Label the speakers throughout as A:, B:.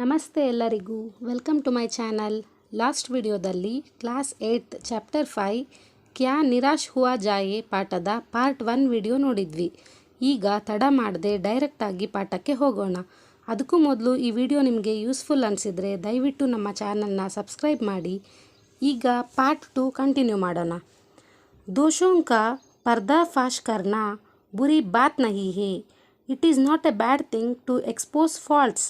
A: ನಮಸ್ತೆ ಎಲ್ಲರಿಗೂ, welcome to my channel. Last ವಿಡಿಯೋದಲ್ಲಿ ಕ್ಲಾಸ್ 8 ಚಾಪ್ಟರ್ 5 ಕ್ಯಾ ನಿರಾಶ್ ಹುವಾ ಜಾಯೆ ಪಾಠದ ಪಾರ್ಟ್ 1 ವಿಡಿಯೋ ನೋಡಿದ್ವಿ. ಈಗ ತಡ ಮಾಡದೆ ಡೈರೆಕ್ಟಾಗಿ ಪಾಠಕ್ಕೆ ಹೋಗೋಣ. ಅದಕ್ಕೂ ಮೊದಲು ಈ ವಿಡಿಯೋ ನಿಮಗೆ ಯೂಸ್ಫುಲ್ ಅನಿಸಿದರೆ ದಯವಿಟ್ಟು ನಮ್ಮ ಚಾನಲ್ನ ಸಬ್ಸ್ಕ್ರೈಬ್ ಮಾಡಿ. ಈಗ ಪಾರ್ಟ್ 2 ಕಂಟಿನ್ಯೂ ಮಾಡೋಣ. दोषों का पर्दाफाश करना बुरी बात नहीं है. It is not a bad thing to expose faults.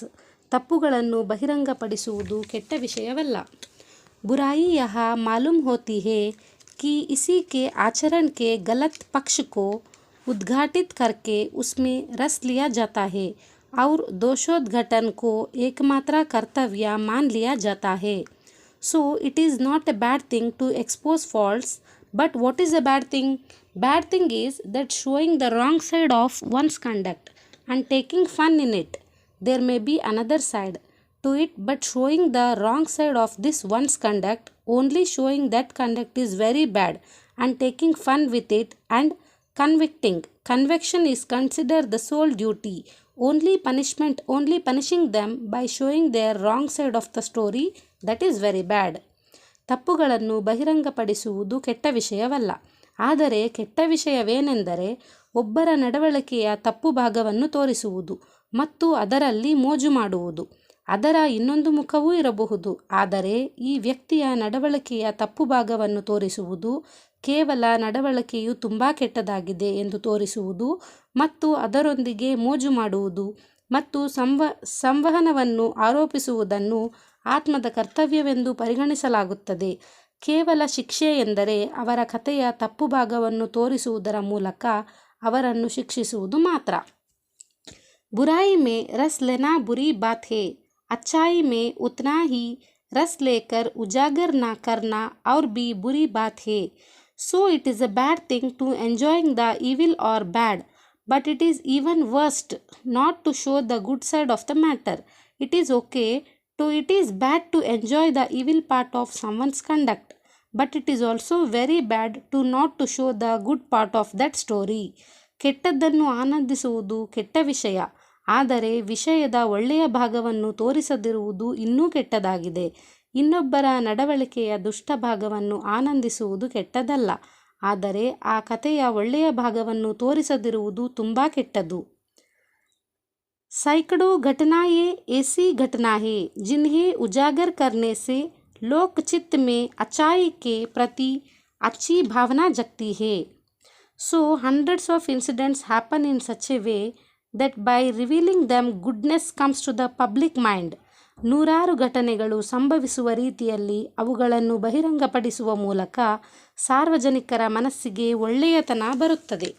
A: ತಪ್ಪುಗಳನ್ನು ಬಹಿರಂಗಪಡಿಸುವುದು ಕೆಟ್ಟ ವಿಷಯವಲ್ಲ. बुराई यहाँ मालूम होती है कि इसी के आचरण के गलत पक्ष को उद्घाटित करके उसमें रस लिया जाता है और दोषोद्घटन को एकमात्र कर्तव्य मान लिया जाता है. So it is not a bad thing to expose faults. But what is a bad thing? Bad thing is that showing the wrong side of one's conduct and taking fun in it. There may be another side to it, but showing the wrong side of this one's conduct, only showing that conduct is very bad and taking fun with it and convicting. Conviction is considered the sole duty. Only punishing them by showing their wrong side of the story, that is very bad. ತಪ್ಪುಗಳನ್ನು ಬಹಿರಂಗಪಡಿಸುವುದು ಕೆಟ್ಟ ವಿಷಯವಲ್ಲ. ಆದರೆ ಕೆಟ್ಟ ವಿಷಯವೇನೆಂದರೆ ಒಬ್ಬರ ನಡವಳಿಕೆಯ ತಪ್ಪು ಭಾಗವನ್ನು ತೋರಿಸುವುದು ಮತ್ತು ಅದರಲ್ಲಿ ಮೋಜು ಮಾಡುವುದು. ಅದರ ಇನ್ನೊಂದು ಮುಖವೂ ಇರಬಹುದು. ಆದರೆ ಈ ವ್ಯಕ್ತಿಯ ನಡವಳಿಕೆಯ ತಪ್ಪು ಭಾಗವನ್ನು ತೋರಿಸುವುದು ಕೇವಲ ನಡವಳಿಕೆಯು ತುಂಬ ಕೆಟ್ಟದಾಗಿದೆ ಎಂದು ತೋರಿಸುವುದು ಮತ್ತು ಅದರೊಂದಿಗೆ ಮೋಜು ಮಾಡುವುದು ಮತ್ತು ಸಂವಹನವನ್ನು ಆರೋಪಿಸುವುದನ್ನು ಆತ್ಮದ ಕರ್ತವ್ಯವೆಂದು ಪರಿಗಣಿಸಲಾಗುತ್ತದೆ. ಕೇವಲ ಶಿಕ್ಷೆ ಎಂದರೆ ಅವರ ಕಥೆಯ ತಪ್ಪು ಭಾಗವನ್ನು ತೋರಿಸುವುದರ ಮೂಲಕ ಅವರನ್ನು ಶಿಕ್ಷಿಸುವುದು ಮಾತ್ರ. बुराई में रस लेना बुरी बात है. अच्छाई में उतना ही रस लेकर उजागर ना करना और भी बुरी बात है. So it is a bad thing to enjoying the evil or bad, but it is even worse not to show the good side of the matter. It is bad to enjoy the evil part of someone's conduct, but it is also very bad to not to show the good part of that story. ಕೆಟ್ಟದ್ದನ್ನು ಆನಂದಿಸುವುದು ಕೆಟ್ಟ ವಿಷಯ, ಆದರೆ ವಿಷಯದ ಒಳ್ಳೆಯ ಭಾಗವನ್ನು ತೋರಿಸದಿರುವುದು ಇನ್ನೂ ಕೆಟ್ಟದಾಗಿದೆ. ಇನ್ನೊಬ್ಬರ ನಡವಳಿಕೆಯ ದುಷ್ಟ ಭಾಗವನ್ನು ಆನಂದಿಸುವುದು ಕೆಟ್ಟದಲ್ಲ, ಆದರೆ ಆ ಕಥೆಯ ಒಳ್ಳೆಯ ಭಾಗವನ್ನು ತೋರಿಸದಿರುವುದು ತುಂಬ ಕೆಟ್ಟದು. सैकड़ों घटनाएं ऐसी घटना है जिन्हें उजागर करने से लोक चित्त में अच्छाई के प्रति अच्छी भावना जगती है. So hundreds of incidents happen in such a way that by revealing them goodness comes to the public mind. ನೂರಾರು ಘಟನೆಗಳು ಸಂಭವಿಸುವ ರೀತಿಯಲ್ಲಿ ಅವುಗಳನ್ನು ಬಹಿರಂಗಪಡಿಸುವ ಮೂಲಕ ಸಾರ್ವಜನಿಕರ ಮನಸ್ಸಿಗೆ ಒಳ್ಳೆಯತನ ಬರುತ್ತದೆ.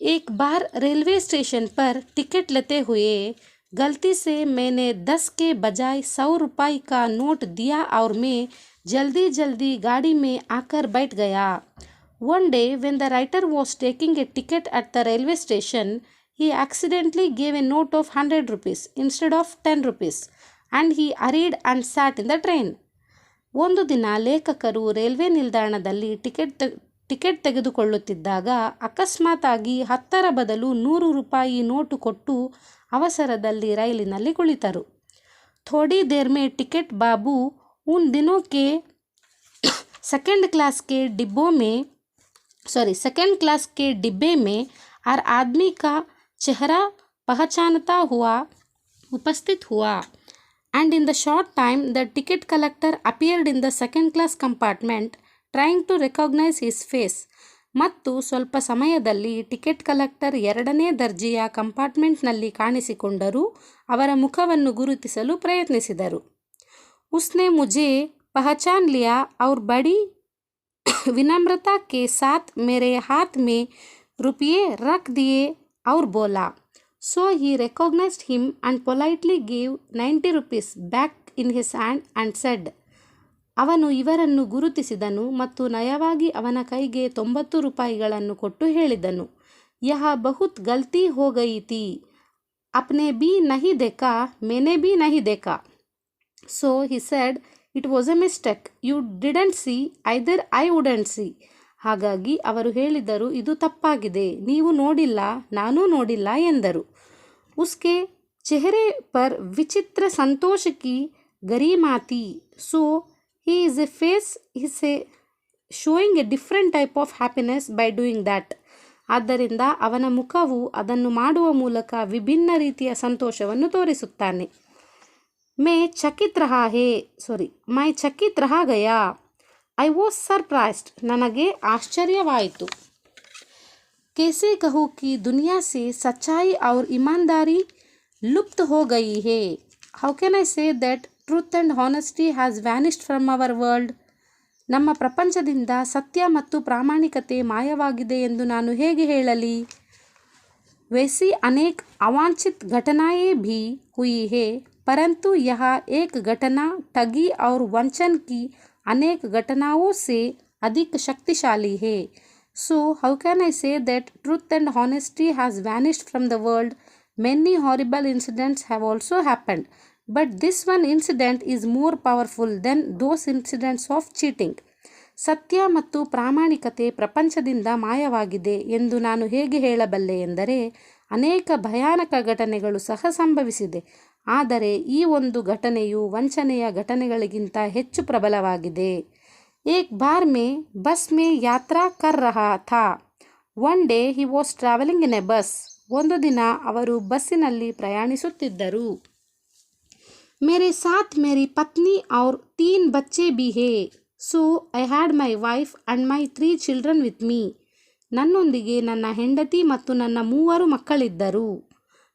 A: एक बार रेलवे स्टेशन पर टिकट लेते हुए गलती से मैंने 10 के बजाय 100 रुपये का नोट दिया और मैं जल्दी गाड़ी में आकर बैठ गया. One day when the writer was taking a ticket at the railway station, he accidentally gave a note of 100 rupees instead of 10 rupees and he hurried and sat in the train. ಒಂದು ದಿನ ಲೇಖಕರು railway ನಿಲ್ದಾಣದಲ್ಲಿ ticket ತೆಗೆದುಕೊಳ್ಳುತ್ತಿದ್ದಾಗ ಅಕಸ್ಮಾತಾಗಿ 10ರ ಬದಲು 100 ರೂಪಾಯಿ note ಕೊಟ್ಟು ಅವಸರದಲ್ಲಿ ರೈಲಿನಲ್ಲಿ ಕುಳಿತರು. ಥೋಡಿ ದೇರ್ ಮೇ ಟಿಕೆಟ್ ಬಾಬು ಉನ್ ದಿನೋं के सेकंड क्लास के डिब्बे में हर आदमी का चेहरा पहचानता हुआ उपस्थित हुआ. And in the short time the ticket collector appeared in the second class compartment trying to recognize his face. ಮತ್ತು ಸ್ವಲ್ಪ ಸಮಯದಲ್ಲಿ ಟಿಕೆಟ್ ಕಲೆಕ್ಟರ್ 2ನೇ ದರ್ಜೆಯ ಕಂಪಾರ್ಟ್ಮೆಂಟ್ನಲ್ಲಿ ಕಾಣಿಸಿಕೊಂಡರು. ಅವರ ಮುಖವನ್ನು ಗುರುತಿಸಲು ಪ್ರಯತ್ನಿಸಿದರು. उसने मुझे पहचान लिया और बड़ी विनम्रता के साथ मेरे हाथ में रुपये रख दिए और बोला. So he recognized him and politely gave 90 rupees back in his hand and said. ಅವನು ಇವರನ್ನು ಗುರುತಿಸಿದನು ಮತ್ತು ನಯವಾಗಿ ಅವನ ಕೈಗೆ 90 ರೂಪಾಯಿಗಳನ್ನು ಕೊಟ್ಟು ಹೇಳಿದನು. ಯಹ ಬಹುತ್ ಗಲ್ತಿ ಹೋ ಗಯಿ ತಿ, ಅಪ್ನೆ ಬಿ ನಹಿ ದೇಖಾ ಮೇನೆ ಬಿ ನಹಿ ದೇಖಾ. So he said, it was a mistake. You didn't see either I wouldn't see. ಹಾಗಾಗಿ ಅವರು ಹೇಳಿದರು, ಇದು ತಪ್ಪಾಗಿದೆ, ನೀವು ನೋಡಿಲ್ಲ, ನಾನೂ ನೋಡಿಲ್ಲ ಎಂದರು. ಉಸ್ಕೆ चेहरे पर विचित्र संतोष की गरिमा थी. So he is a face is a showing a different type of happiness by doing that. ಆದ್ದರಿಂದ ಅವನ ಮುಖವು ಅದನ್ನು ಮಾಡುವ ಮೂಲಕ ವಿಭಿನ್ನ ರೀತಿಯ ಸಂತೋಷವನ್ನು ತೋರಿಸುತ್ತಾನೆ. ಮೈ ಚಕಿತ್ ರಹಾ ಗಯಾ. I was surprised. ನನಗೆ ಆಶ್ಚರ್ಯವಾಯಿತು. कैसे कहूँ कि दुनिया से सच्चाई और ईमानदारी लुप्त हो गई है. How can I say that truth and honesty has vanished from our world? ನಮ್ಮ ಪ್ರಪಂಚದಿಂದ ಸತ್ಯ ಮತ್ತು ಪ್ರಾಮಾಣಿಕತೆ ಮಾಯವಾಗಿದೆ ಎಂದು ನಾನು ಹೇಗೆ ಹೇಳಲಿ. वैसी अनेक अवांछित घटनाएं भी हुई है, परंतु यह एक घटना ठगी और वंचन की अनेक घटनाओं से अधिक शक्तिशाली है. So how can I say that truth and honesty has vanished from the world? Many horrible incidents have also happened, but this one incident is more powerful than those incidents of cheating. ಸತ್ಯ ಮತ್ತು ಪ್ರಾಮಾಣಿಕತೆ ಪ್ರಪಂಚದಿಂದ ಮಾಯವಾಗಿದೆ ಎಂದು ನಾನು ಹೇಗೆ ಹೇಳಬಲ್ಲೆ ಎಂದರೆ, ಅನೇಕ ಭಯಾನಕ ಘಟನೆಗಳು ಸಹ ಸಂಭವಿಸಿದೆ, ಆದರೆ ಈ ಒಂದು ಘಟನೆಯು ವಂಚನೆಯ ಘಟನೆಗಳಿಗಿಂತ ಹೆಚ್ಚು ಪ್ರಬಲವಾಗಿದೆ. एक बार में बस में यात्रा कर रहा था. One day he was traveling in a bus. ಒಂದು ದಿನ ಅವರು ಬಸ್ಸಿನಲ್ಲಿ ಪ್ರಯಾಣಿಸುತ್ತಿದ್ದರು. मेरे साथ मेरी पत्नी और 3 बच्चे भी हैं. So I had my wife and my 3 children with me. ನನ್ನೊಂದಿಗೆ ನನ್ನ ಹೆಂಡತಿ ಮತ್ತು ನನ್ನ 3 ಮಕ್ಕಳಿದ್ದರು.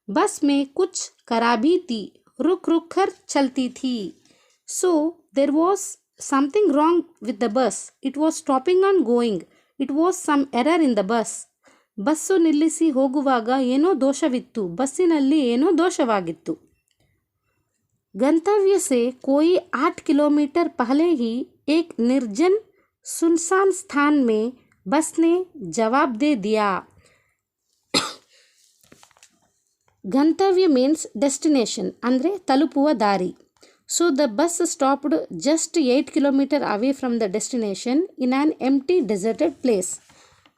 A: बस में कुछ खराबी थी. रुक रुक कर चलती थी. So there was something wrong with the bus. It was stopping and going. It was some error in the bus. Bus ನಿಲ್ಲಿಸಿ ಹೋಗುವಾಗ ಏನೋ ದೋಷವಿತ್ತು. ಬಸ್ಸಿನಲ್ಲಿ ಏನೋ ದೋಷವಾಗಿತ್ತು. गंतव्य से कोई 8 किलोमीटर पहले ही एक निर्जन सुनसान स्थान में बस ने जवाब दे दिया. गंतव्य मीन्स डेस्टिनेशन ಅಂದರೆ ತಲುಪುವ ದಾರಿ. So the bus stopped just 8 kilometers away from the destination in an empty deserted place.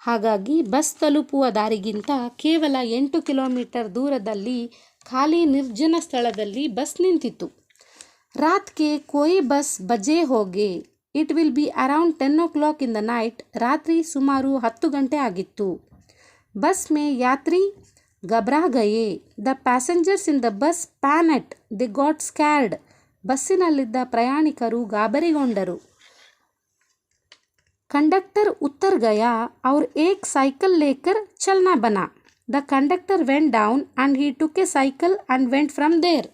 A: ಹಾಗಾಗಿ ಬಸ್ ತಲುಪುವ ದಾರಿಗಿಂತ ಕೇವಲ 8 ಕಿಲೋಮೀಟರ್ ದೂರದಲ್ಲಿ ಖಾಲಿ ನಿರ್ಜನ ಸ್ಥಳದಲ್ಲಿ ಬಸ್ ನಿಂತಿತು. ರಾತ್ ಕೆ ಕೋಯಿ ಬಸ್ ಬಜೆ ಹೋಗೆ. It will be around 10 o'clock in the night. ರಾತ್ರಿ ಸುಮಾರು 10 ಗಂಟೆ ಆಗಿತ್ತು. ಬಸ್ ಮೇ ಯಾತ್ರಿ घबरा गए. The passengers in the bus panicked. They got scared. ಬಸ್ಸಿನಲ್ಲಿದ್ದ ಪ್ರಯಾಣಿಕರು ಗಾಬರಿಗೊಂಡರು. कंडक्टर उतर गया और एक साइकिल लेकर चलना बना. The conductor went down and he took a cycle and went from there.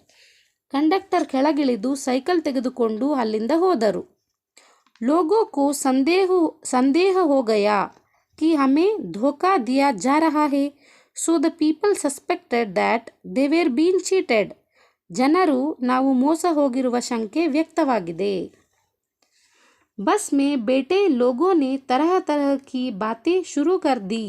A: Conductor ಕೆಳಗಿಳಿದು ಸೈಕಲ್ ತೆಗೆದುಕೊಂಡು ಅಲ್ಲಿಂದ ಹೋದರು. लोगों को संदेह हो गया कि हमें धोखा दिया जा रहा है. So the people suspected that they were being cheated. ಜನರು ನಾವು ಮೋಸ ಹೋಗಿರುವ ಶಂಕೆ ವ್ಯಕ್ತವಾಗಿದೆ. बस में बैठे लोगों ने तरह तरह की बातें शुरू कर दी.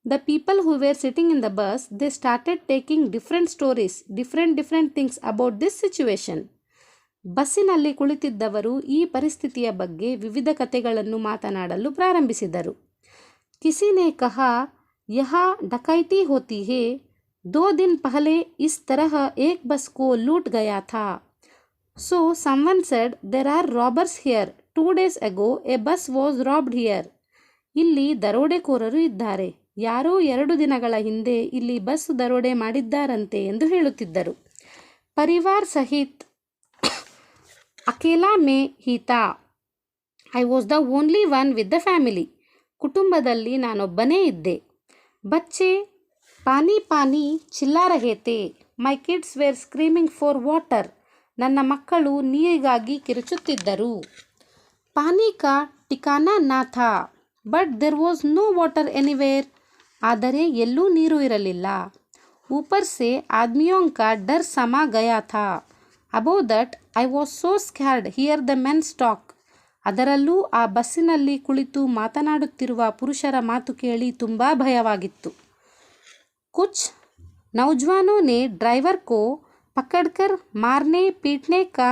A: The people who were sitting in the bus, they started taking different stories, different things about this situation. ಬಸ್ಸಿನಲ್ಲಿ ಕುಳಿತಿದ್ದವರು ಈ ಪರಿಸ್ಥಿತಿಯ ಬಗ್ಗೆ ವಿವಿಧ ಕಥೆಗಳನ್ನು ಮಾತನಾಡಲು ಪ್ರಾರಂಭಿಸಿದರು. किसी ने कहा यह डकैती होती है. 2 दिन पहले इस तरह एक बस को लूट गया था. So someone said there are robbers here. 2 days ago a bus was robbed here. ಇಲ್ಲಿ ದರೋಡೆಕೋರರು ಇದ್ದಾರೆ. ಯಾರೋ 2 ದಿನಗಳ ಹಿಂದೆ ಇಲ್ಲಿ ಬಸ್ ದರೋಡೆ ಮಾಡಿದ್ದಾರಂತೆ ಎಂದು ಹೇಳುತ್ತಿದ್ದರು. ಪರಿವಾರ್ ಸಹಿತ್ ಅಕೇಲಾ ಮೇ ಹೀತಾ. I was the only one with the family. ಕುಟುಂಬದಲ್ಲಿ ನಾನೊಬ್ಬನೇ ಇದ್ದೆ. ಬಚ್ಚೆ ಪಾನಿ ಪಾನಿ ಚಿಲ್ಲಾ ರಹೇ ಥೇ. My kids were screaming for water. ನನ್ನ ಮಕ್ಕಳು ನೀರಿಗಾಗಿ ಕಿರುಚುತ್ತಿದ್ದರು. ಪಾನಿ ಕಾ ಟಿಕಾನಾ ನಾ ಥಾ. But there was no water anywhere. ಆದರೆ ಎಲ್ಲೂ ನೀರು ಇರಲಿಲ್ಲ. ऊपर से आदमियों का डर समा गया था. Above that I was so scared here the men's talk. ಅದರಲ್ಲೂ ಆ ಬಸ್ಸಿನಲ್ಲಿ ಕುಳಿತು ಮಾತನಾಡುತ್ತಿರುವ ಪುರುಷರ ಮಾತು ಕೇಳಿ ತುಂಬ ಭಯವಾಗಿತ್ತು. ಕುಚ್ ನೌಜವಾನೋं ने ड्राइवर को पकड़कर मारने पीटने का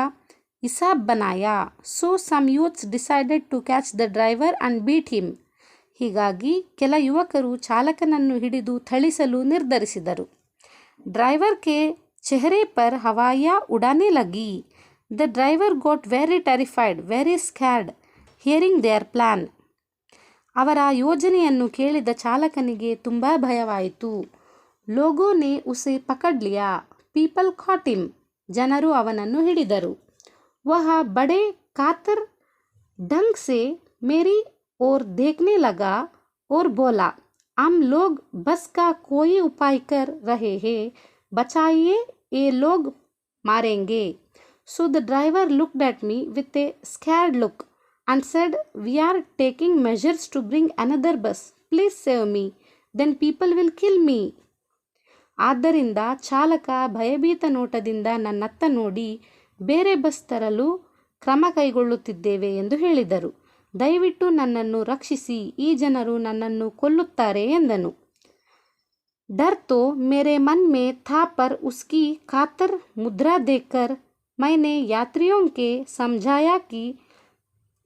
A: हिसाब बनाया. So some youths decided to catch the driver and beat him. ಹೀಗಾಗಿ ಕೆಲ ಯುವಕರು ಚಾಲಕನನ್ನು ಹಿಡಿದು ಥಳಿಸಲು ನಿರ್ಧರಿಸಿದರು. ಡ್ರೈವರ್ ಕೆ चेहरे पर हवाइयाँ उड़ाने लगी. The driver got very terrified, very scared, hearing their plan. ಅವರ ಯೋಜನೆಯನ್ನು ಕೇಳಿದ ಚಾಲಕನಿಗೆ ತುಂಬ ಭಯವಾಯಿತು. ಲೋಗೋನೆ ಉಸೆ ಪಕಡ್ ಲಿಯಾ. ಪೀಪಲ್ ಕಾಟ್ ಹಿಮ್. ಜನರು ಅವನನ್ನು ಹಿಡಿದರು. ವಹ ಬಡೆ ಕಾತರ್ ढंग से मेरी ओर देखने लगा और बोला, हम लोग बस का कोई उपाय कर रहे हैं, बचाइए, ये लोग मारेंगे. So the driver looked at me with a scared look and said, we are taking measures to bring another bus. Please save me. Then people will kill me. ಆದ್ದರಿಂದ ಚಾಲಕ ಭಯಭೀತ ನೋಟದಿಂದ ನನ್ನತ್ತ ನೋಡಿ, ಬೇರೆ ಬಸ್ ತರಲು ಕ್ರಮ ಕೈಗೊಳ್ಳುತ್ತಿದ್ದೇವೆ ಎಂದು ಹೇಳಿದರು. ದಯವಿಟ್ಟು ನನ್ನನ್ನು ರಕ್ಷಿಸಿ, ಈ ಜನರು ನನ್ನನ್ನು ಕೊಲ್ಲುತ್ತಾರೆ ಎಂದನು. डर तो मेरे मन में था पर उसकी कातर मुद्रा देखकर मैंने यात्रियों के समझाया कि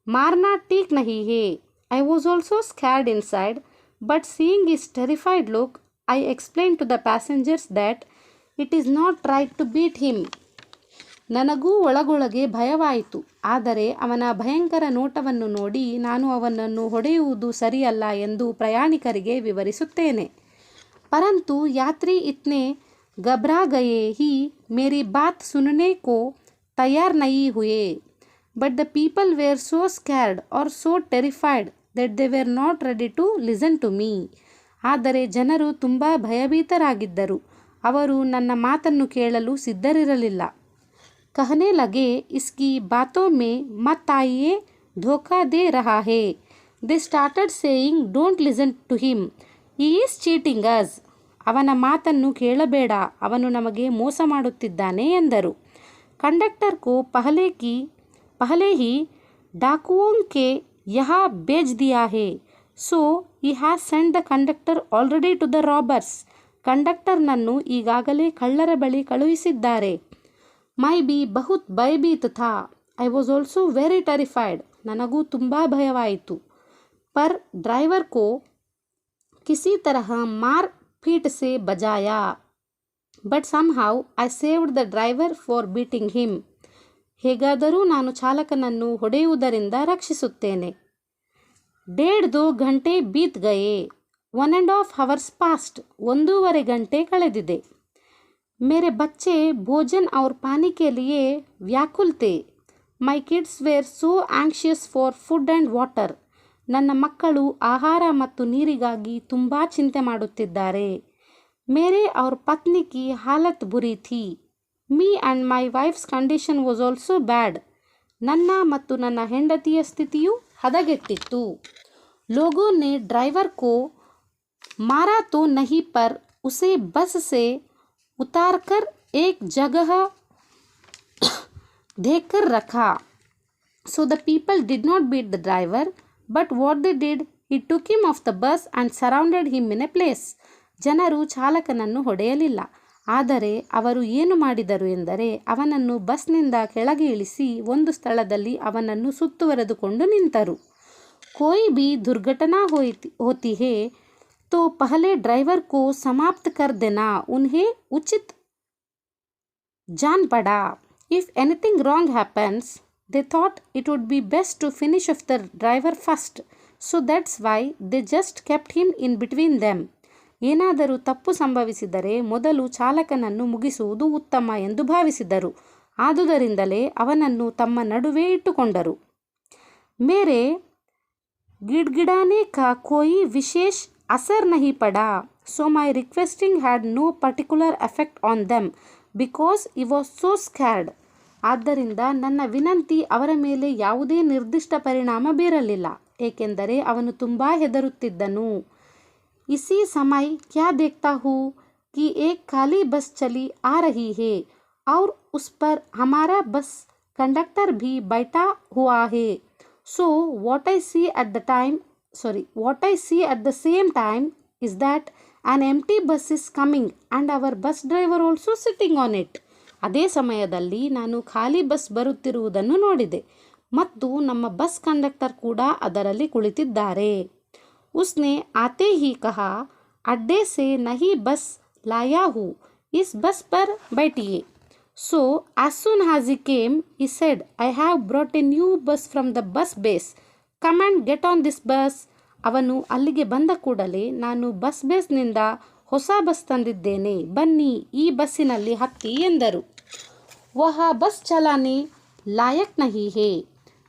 A: मारना ठीक नहीं है. I was also scared inside, but seeing his terrified look, I explained to the passengers that it is not right to beat him. ನನಗೂ ಒಳಗೊಳಗೆ ಭಯವಾಯಿತು. ಆದರೆ ಅವನ ಭಯಂಕರ ನೋಟವನ್ನು ನೋಡಿ ನಾನು ಅವನನ್ನು ಹೊಡೆಯುವುದು ಸರಿಯಲ್ಲ ಎಂದು ಪ್ರಯಾಣಿಕರಿಗೆ ವಿವರಿಸುತ್ತೇನೆ. परंतु यात्री इतने घबरा गए ही मेरी बात सुनने को तैयार नहीं हुए. But the people were so scared or so terrified that they were not ready to listen to me. ಆದರೆ ಜನರು ತುಂಬ ಭಯಭೀತರಾಗಿದ್ದರು. ಅವರು ನನ್ನ ಮಾತನ್ನು ಕೇಳಲು ಸಿದ್ಧರಿರಲಿಲ್ಲ. कहने लगे, इसकी बातों में मत आइए, धोखा दे रहा है. They started saying, don't listen to him. He is cheating us. ಅವನ ಮಾತನ್ನು ಕೇಳಬೇಡ, ಅವನು ನಮಗೆ ಮೋಸ ಮಾಡುತ್ತಿದ್ದಾನೆ ಎಂದರು. कंडक्टर को पहले ही डाकुओं के यहाँ भेज दिया है. So he has sent the conductor already to the robbers. ಕಂಡಕ್ಟರ್ನನ್ನು ಈಗಾಗಲೇ ಕಳ್ಳರ ಬಳಿ ಕಳುಹಿಸಿದ್ದಾರೆ. ಮೈ ಬಿ ಬಹುತ್ ಭಯಭೀತ ಥಾ. I was also very terrified. ನನಗೂ ತುಂಬ ಭಯವಾಯಿತು. ಪರ್ ಡ್ರೈವರ್ ಕೋ ಕಿಸಿ ತರಹ ಮಾರ್ ಪೀಟ್ ಸೆ ಬಜಾಯಾ. But somehow I saved the driver for beating him. ಹೇಗಾದರೂ ನಾನು ಚಾಲಕನನ್ನು ಹೊಡೆಯುವುದರಿಂದ ರಕ್ಷಿಸುತ್ತೇನೆ. 1.5 ಗಂಟೆ ಬೀತ್ ಗಯೆ. 1.5 hours ಪಾಸ್ಟ್. 1.5 ಗಂಟೆ ಕಳೆದಿದೆ. मेरे बच्चे भोजन और पानी के लिए व्याकुल थे. My kids were so anxious for food and water. ನನ್ನ ಮಕ್ಕಳು ಆಹಾರ ಮತ್ತು ನೀರಿಗಾಗಿ ತುಂಬ ಚಿಂತೆ ಮಾಡುತ್ತಿದ್ದಾರೆ. मेरे और पत्नी की हालत बुरी थी. Me and my wife's condition was also bad. ನನ್ನ ಮತ್ತು ನನ್ನ ಹೆಂಡತಿಯ ಸ್ಥಿತಿಯು ಹದಗೆಟ್ಟಿತ್ತು. लोगों ने ड्राइवर को मारा तो नहीं पर उसे बस से उतारकर एक जगह देकर रखा. So the people did not beat the driver, but what they did, he took him off the bus and surrounded him in a place. ಜನರು ಚಾಲಕನನ್ನು ಹೊಡೆಯಲಿಲ್ಲ, ಆದರೆ ಅವರು ಏನು ಮಾಡಿದರು ಎಂದರೆ ಅವನನ್ನು ಬಸ್ನಿಂದ ಕೆಳಗೆ ಇಳಿಸಿ ಒಂದು ಸ್ಥಳದಲ್ಲಿ ಅವನನ್ನು ಸುತ್ತುವರೆದುಕೊಂಡು ನಿಂತರು. कोई भी दुर्घटना होती है तो पहले ड्राइवर को समाप्त कर देना उन्हें उचित जान पड़ा. If anything wrong happens, they thought it would be best to finish off the driver first. So that's why they just kept him in between them. ಏನಾದರೂ ತಪ್ಪು ಸಂಭವಿಸಿದರೆ ಮೊದಲು ಚಾಲಕನನ್ನು ಮುಗಿಸುವುದು ಉತ್ತಮ ಎಂದು ಭಾವಿಸಿದರು. ಆದುದರಿಂದಲೇ ಅವನನ್ನು ತಮ್ಮ ನಡುವೆ ಇಟ್ಟುಕೊಂಡರು. ಮೇರೆ ಗಿಡ್ಗಿಡಾನೆ ಕಾ ಕೋಯಿ ವಿಶೇಷ असर नहीं पड़ा. So my requesting had no particular effect on them because he was so scared. ಆದ್ದರಿಂದ ನನ್ನ ವಿನಂತಿ ಅವರ ಮೇಲೆ ಯಾವುದೇ ನಿರ್ದಿಷ್ಟ ಪರಿಣಾಮ ಬೀರಲಿಲ್ಲ, ಏಕೆಂದರೆ ಅವನು ತುಂಬ ಹೆದರುತ್ತಿದ್ದನು. इसी समय क्या देखता हूँ कि एक खाली बस चली आ रही है और उस पर हमारा बस कंडक्टर भी बैठा हुआ है. So what I see at the same time is that an empty bus is coming and our bus driver also sitting on it. ಅದೇ ಸಮಯದಲ್ಲಿ ನಾನು ಖಾಲಿ ಬಸ್ ಬರುತ್ತಿರುವುದನ್ನು ನೋಡಿದೆ ಮತ್ತು ನಮ್ಮ ಬಸ್ ಕಂಡಕ್ಟರ್ ಕೂಡ ಅದರಲ್ಲಿ ಕುಳಿತಿದ್ದಾರೆ. उसने आते ही कहा, अड्डे से नहीं बस लाया हूँ, इस बस पर बैठिए. So as soon as he came, he said, I have brought a new bus from the bus base. Come and get on this bus. ಅವನು ಅಲ್ಲಿಗೆ ಬಂದ ಕೂಡಲೇ ನಾನು ಬಸ್ ಬೇಸ್ನಿಂದ ಹೊಸ ಬಸ್ ತಂದಿದ್ದೇನೆ, ಬನ್ನಿ ಈ ಬಸ್ಸಿನಲ್ಲಿ ಹತ್ತಿ ಎಂದರು. ವಹ ಬಸ್ ಚಲಾನೆ ಲಾಯಕ್ ನಹಿ ಹೇ.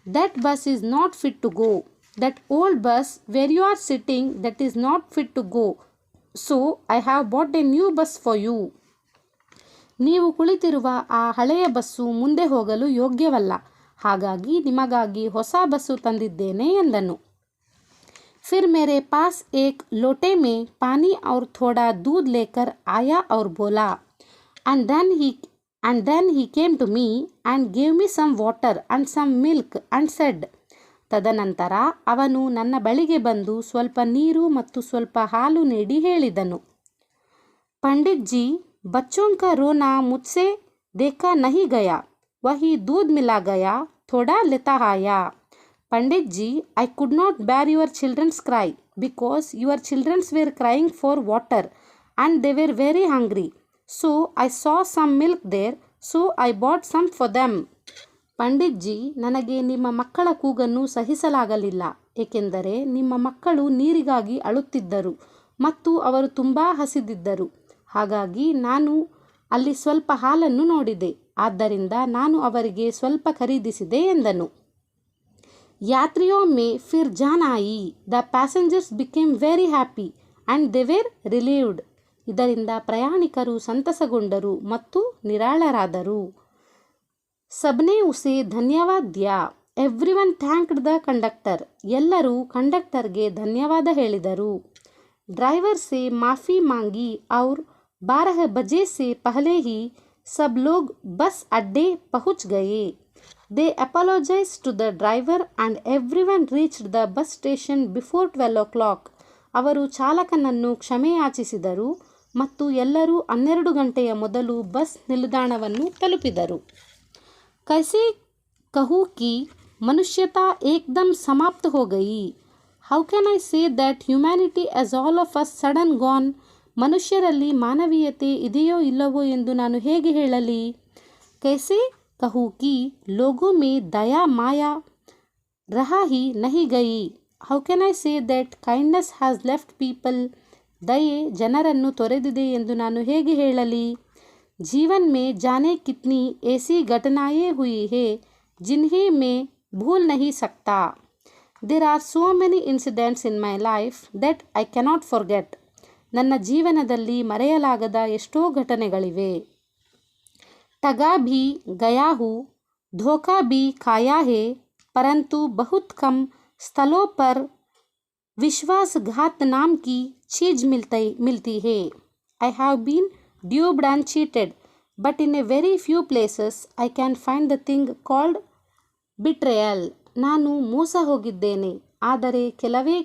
A: That bus is not fit to go. That old bus where you are sitting that is not fit to go. So I have bought a new bus for you. ನೀವು ಕುಳಿತಿರುವ ಆ ಹಳೆಯ ಬಸ್ಸು ಮುಂದೆ ಹೋಗಲು ಯೋಗ್ಯವಲ್ಲ, ಹಾಗಾಗಿ ನಿಮಗಾಗಿ ಹೊಸ ಬಸ್ಸು ತಂದಿದ್ದೇನೆ ಎಂದನು. फिर मेरे पास एक लोटे में पानी और थोड़ा दूध लेकर आया और बोला, and then he came to me and gave me some water and some milk and said. ತದನಂತರ ಅವನು ನನ್ನ ಬಳಿಗೆ ಬಂದು ಸ್ವಲ್ಪ ನೀರು ಮತ್ತು ಸ್ವಲ್ಪ ಹಾಲು ನೀಡಿ ಹೇಳಿದನು, पंडित जी, बच्चों का रोना मुझसे देखा नहीं गया, वही दूध मिला गया, थोड़ा लेता आया. Pandit ji, I could not bear your children's cry because your children were crying for water and they were very hungry. So I saw some milk there, so I bought some for them. Pandit G, ನನಗೆ ನಿಮ್ಮ ಮಕ್ಕಳ ಕೂಗನ್ನು ಸಹಿಸಲಾಗಲಿಲ್ಲ, ಏಕೆಂದರೆ ನಿಮ್ಮ ಮಕ್ಕಳು ನೀರಿಗಾಗಿ ಅಳುತ್ತಿದ್ದರು ಮತ್ತು ಅವರು ತುಂಬ ಹಸಿದಿದ್ದರು. ಹಾಗಾಗಿ ನಾನು ಅಲ್ಲಿ ಸ್ವಲ್ಪ ಹಾಲನ್ನು ನೋಡಿದೆ, ಆದ್ದರಿಂದ ನಾನು ಅವರಿಗೆ ಸ್ವಲ್ಪ ಖರೀದಿಸಿದೆ ಎಂದನು. ಯಾತ್ರಿಯೋ ಮೇ ಫಿರ್ ಜಾನ್ ಆಯಿ. The passengers became very happy and they were relieved. ಇದರಿಂದ ಪ್ರಯಾಣಿಕರು ಸಂತಸಗೊಂಡರು ಮತ್ತು ನಿರಾಳರಾದರು. ಸಬ್ನೆ ಉಸೆ ಧನ್ಯವಾದ ದಿಯಾ. Everyone thanked the conductor. ಎಲ್ಲರೂ ಕಂಡಕ್ಟರ್ಗೆ ಧನ್ಯವಾದ ಹೇಳಿದರು. ಡ್ರೈವರ್ ಸೆ ಮಾಫಿ ಮಾಂಗಿ ಔರ್ 12 बजे से पहले ही सब लोग बस अड्डे पहुंच गए. They apologized to the driver and everyone reached the bus station before 12 o'clock. ಅವರು ಚಾಲಕನನ್ನು ಕ್ಷಮೆಯಾಚಿಸಿದರು ಮತ್ತು ಎಲ್ಲರೂ 12 ಗಂಟೆಯ ಮೊದಲು ಬಸ್ ನಿಲ್ದಾಣವನ್ನು ತಲುಪಿದರು. कैसे कहूँ कि मनुष्यता एकदम समाप्त हो गई. How can I say that humanity as all of us sudden gone? ಮನುಷ್ಯರಲ್ಲಿ ಮಾನವೀಯತೆ ಇದೆಯೋ ಇಲ್ಲವೋ ಎಂದು ನಾನು ಹೇಗೆ ಹೇಳಲಿ. कैसे कहूँ कि लोगों में दया माया रहा ही नहीं गई. How can I say that kindness has left people? ದಯೆ ಜನರನ್ನು ತೊರೆದಿದೆ ಎಂದು ನಾನು ಹೇಗೆ ಹೇಳಲಿ. जीवन में जाने कितनी ऐसी घटनाएं हुई है जिन्हें मैं भूल नहीं सकता. There are so many incidents in my life that I cannot forget. ನನ್ನ ಜೀವನದಲ್ಲಿ ಮರೆಯಲಾಗದ ಎಷ್ಟೋ ಘಟನೆಗಳಿವೆ. ठगा भी गया हूँ, धोखा भी खाया है, परंतु बहुत कम स्थलों पर विश्वासघात नाम की चीज मिलती है. I have been duped and cheated, but in a very few places I can find the thing called betrayal. ನಾನು ಮೋಸ ಹೋಗಿದ್ದೇನೆ, ಆದರೆ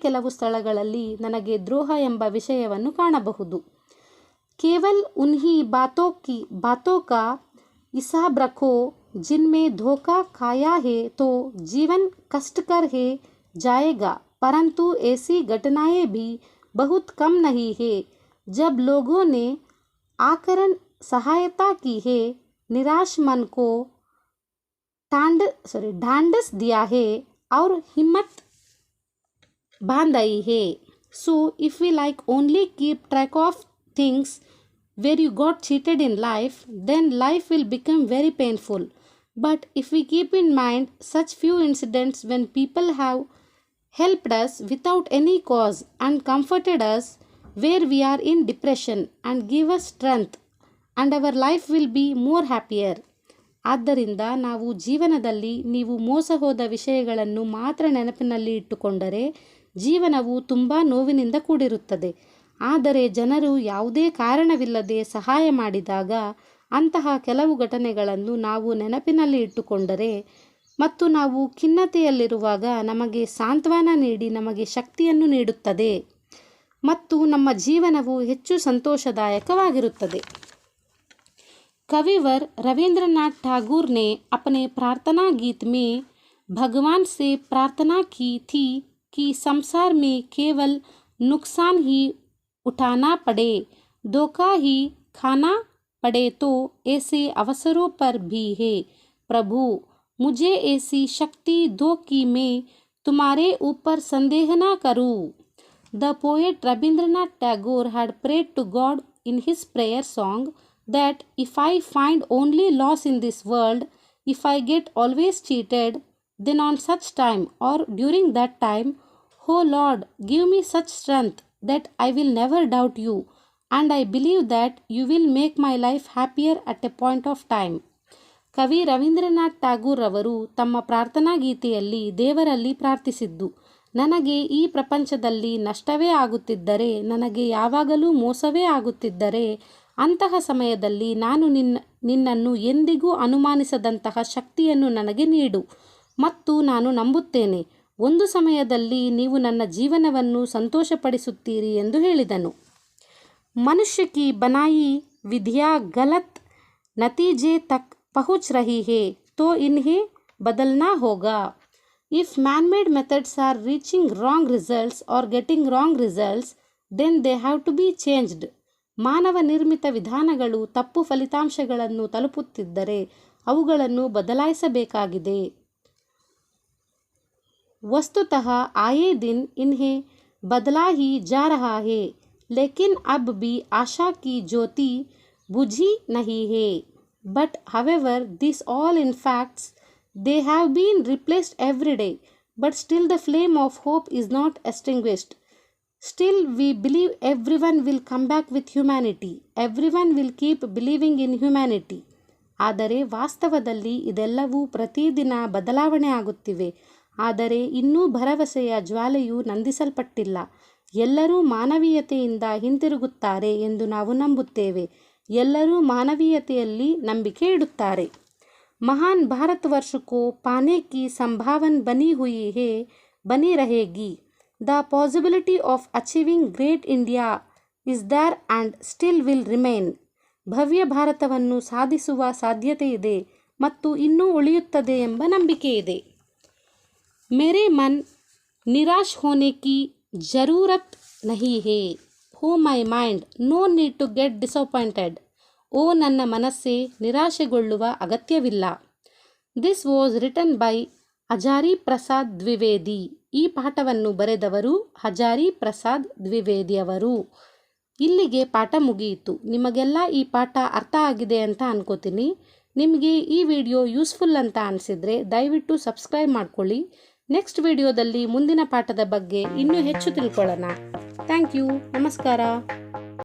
A: ಕೆಲವು ಸ್ಥಳಗಳಲ್ಲಿ ನನಗೆ ದ್ರೋಹ ಎಂಬ ವಿಷಯವನ್ನು ಕಾಣಬಹುದು. ಕೇವಲ್ ಉನ್ಹಿ ಬಾತೋ ಕಾ हिसाब रखो जिनमें धोखा खाया है तो जीवन कष्टकर है जाएगा, परंतु ऐसी घटनाएं भी बहुत कम नहीं है जब लोगों ने आकर सहायता की है, निराश मन को ढांढस दिया है और हिम्मत बांधाई है. So if we like only keep track of things where you got cheated in life, then life will become very painful. But if we keep in mind such few incidents when people have helped us without any cause and comforted us where we are in depression and give us strength, and our life will be more happier. ಆದ್ದರಿಂದ ನಾವು ಜೀವನದಲ್ಲಿ ನೀವು ಮೋಸ ಹೋದ ವಿಷಯಗಳನ್ನು ಮಾತ್ರ ನೆನಪಿನಲ್ಲಿ ಇಟ್ಟುಕೊಂಡರೆ ಜೀವನವು ತುಂಬ ನೋವಿನಿಂದ ಕೂಡಿರುತ್ತದೆ. ಆದರೆ ಜನರು ಯಾವುದೇ ಕಾರಣವಿಲ್ಲದೆ ಸಹಾಯ ಮಾಡಿದಾಗ ಅಂತಹ ಕೆಲವು ಘಟನೆಗಳನ್ನು ನಾವು ನೆನಪಿನಲ್ಲಿ ಇಟ್ಟುಕೊಂಡರೆ ಮತ್ತು ನಾವು ಖಿನ್ನತೆಯಲ್ಲಿರುವಾಗ ನಮಗೆ ಸಾಂತ್ವನ ನೀಡಿ ನಮಗೆ ಶಕ್ತಿಯನ್ನು ನೀಡುತ್ತದೆ ಮತ್ತು ನಮ್ಮ ಜೀವನವು ಹೆಚ್ಚು ಸಂತೋಷದಾಯಕವಾಗಿರುತ್ತದೆ. कविवर रविंद्रनाथ ठाकुर ने अपने प्रार्थना गीत में भगवान से प्रार्थना की थी कि संसार में केवल नुकसान ही उठाना पड़े, धोखा ही खाना पड़े तो ऐसे अवसरों पर भी है। प्रभु, मुझे ऐसी शक्ति दो कि मैं तुम्हारे ऊपर संदेह न करूं। The poet Rabindranath Tagore had prayed to God in his prayer song that if I find only loss in this world, if I get always cheated, then on such time or during that time, oh Lord, give me such strength that I will never doubt you, and I believe that you will make my life happier at a point of time. ಕವಿ ರವೀಂದ್ರನಾಥ್ ಟ್ಯಾಗೂರ್ ಅವರು ತಮ್ಮ ಪ್ರಾರ್ಥನಾ ಗೀತೆಯಲ್ಲಿ ದೇವರಲ್ಲಿ ಪ್ರಾರ್ಥಿಸಿದ್ದು, ನನಗೆ ಈ ಪ್ರಪಂಚದಲ್ಲಿ ನಷ್ಟವೇ ಆಗುತ್ತಿದ್ದರೆ, ನನಗೆ ಯಾವಾಗಲೂ ಮೋಸವೇ ಆಗುತ್ತಿದ್ದರೆ, ಅಂತಹ ಸಮಯದಲ್ಲಿ ನಾನು ನಿನ್ನನ್ನು ಎಂದಿಗೂ ಅನುಮಾನಿಸದಂತಹ ಶಕ್ತಿಯನ್ನು ನನಗೆ ನೀಡು ಮತ್ತು ನಾನು ನಂಬುತ್ತೇನೆ, ಒಂದು ಸಮಯದಲ್ಲಿ ನೀವು ನನ್ನ ಜೀವನವನ್ನು ಸಂತೋಷಪಡಿಸುತ್ತೀರಿ ಎಂದು ಹೇಳಿದನು. ಮನುಷ್ಯ ಕಿ ಬನಾಯಿ ವಿಧಿಯಾ ಗಲತ್ ನತೀಜೆ ತಕ್ पहुँच रही है तो इन्हें बदलना होगा. If man-made methods are reaching wrong results or getting wrong results, then they have to be changed. ಮಾನವ ನಿರ್ಮಿತ ವಿಧಾನಗಳು ತಪ್ಪು ಫಲಿತಾಂಶಗಳನ್ನು ತಲುಪುತ್ತಿದ್ದರೆ ಅವುಗಳನ್ನು ಬದಲಾಯಿಸಬೇಕಾಗಿದೆ. वस्तुतः आए दिन इन्हें बदला ही जा रहा है, लेकिन अब भी आशा की ज्योति बुझी नहीं है. But however, these all in facts, they have been replaced every day, but still the flame of hope is not extinguished. Still we believe everyone will come back with humanity. Everyone will keep believing in humanity. ಆದರೆ ವಾಸ್ತವದಲ್ಲಿ ಇದೆಲ್ಲವೂ ಪ್ರತಿದಿನ ಬದಲಾವಣೆ ಆಗುತ್ತಿವೆ. ಆದರೆ ಇನ್ನೂ ಭರವಸೆಯ ಜ್ವಾಲೆಯು ನಂದಿಸಲ್ಪಟ್ಟಿಲ್ಲ. ಎಲ್ಲರೂ ಮಾನವೀಯತೆಯಿಂದ ಹಿಂತಿರುಗುತ್ತಾರೆ ಎಂದು ನಾವು ನಂಬುತ್ತೇವೆ. ಎಲ್ಲರೂ ಮಾನವೀಯತೆಯಲ್ಲಿ ನಂಬಿಕೆ ಇಡುತ್ತಾರೆ. ಮಹಾನ್ ಭಾರತವರ್ಷ को पाने की संभावना बनी हुई है, बनी रहेगी. The possibility of achieving great India is there and still will remain. ಭವ್ಯ ಭಾರತವನ್ನು ಸಾಧಿಸುವ ಸಾಧ್ಯತೆ ಇದೆ ಮತ್ತು ಇನ್ನೂ ಉಳಿಯುತ್ತದೆ ಎಂಬ ನಂಬಿಕೆ ಇದೆ. मेरे मन निराश होने की जरूरत नहीं है. Oh my mind, no need to get disappointed. ಓ ನನ್ನ ಮನಸ್ಸೇ, ನಿರಾಶೆಗೊಳ್ಳುವ ಅಗತ್ಯವಿಲ್ಲ. This was written by Hazari Prasad Dwivedi. ಈ ಪಾಠವನ್ನು ಬರೆದವರು ಹಜಾರಿ ಪ್ರಸಾದ್ ದ್ವಿವೇದಿಯವರು. ಇಲ್ಲಿಗೆ ಪಾಠ ಮುಗಿಯಿತು. ನಿಮಗೆಲ್ಲ ಈ ಪಾಠ ಅರ್ಥ ಆಗಿದೆ ಅಂತ ಅನ್ಕೋತೀನಿ. ನಿಮಗೆ ಈ ವಿಡಿಯೋ ಯೂಸ್ಫುಲ್ ಅಂತ ಅನಿಸಿದರೆ ದಯವಿಟ್ಟು ಸಬ್ಸ್ಕ್ರೈಬ್ ಮಾಡ್ಕೊಳ್ಳಿ. ನೆಕ್ಸ್ಟ್ ವಿಡಿಯೋದಲ್ಲಿ ಮುಂದಿನ ಪಾಠದ ಬಗ್ಗೆ ಇನ್ನೂ ಹೆಚ್ಚು ತಿಳ್ಕೊಳ್ಳೋಣ. Thank you. ನಮಸ್ಕಾರ.